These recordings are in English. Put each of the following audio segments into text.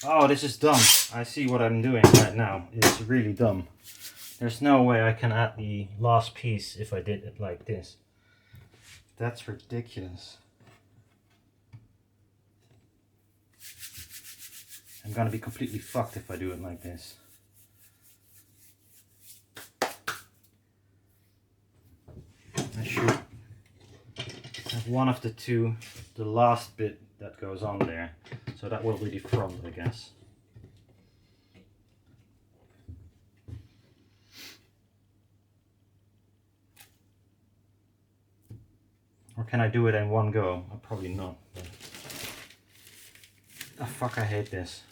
Oh, this is dumb. I see what I'm doing right now. It's really dumb. There's no way I can add the last piece if I did it like this. That's ridiculous. I'm gonna be completely fucked if I do it like this. I should have one of the two, the last bit that goes on there. So that will be the front, I guess. Or can I do it in one go? Probably not. But... oh fuck, I hate this.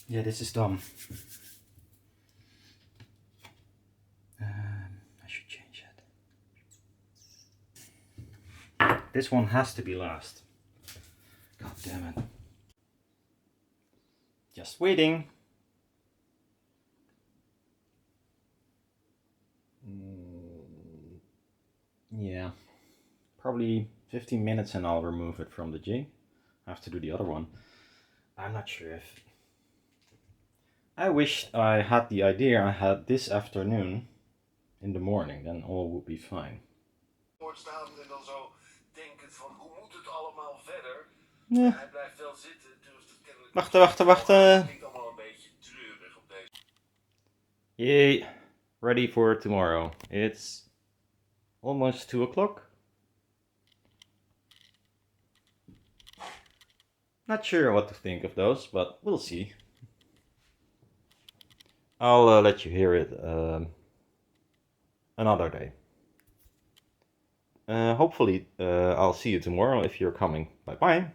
Yeah, this is dumb. I should change it. This one has to be last. God damn it. Just waiting. Yeah, probably 15 minutes and I'll remove it from the jig. I have to do the other one. I'm not sure if... I wish I had the idea I had this afternoon in the morning, then all would be fine. Yeah. Wachten. Yay, ready for tomorrow. It's almost 2 o'clock. Not sure what to think of those, but we'll see. I'll let you hear it another day. Hopefully I'll see you tomorrow if you're coming. Bye bye.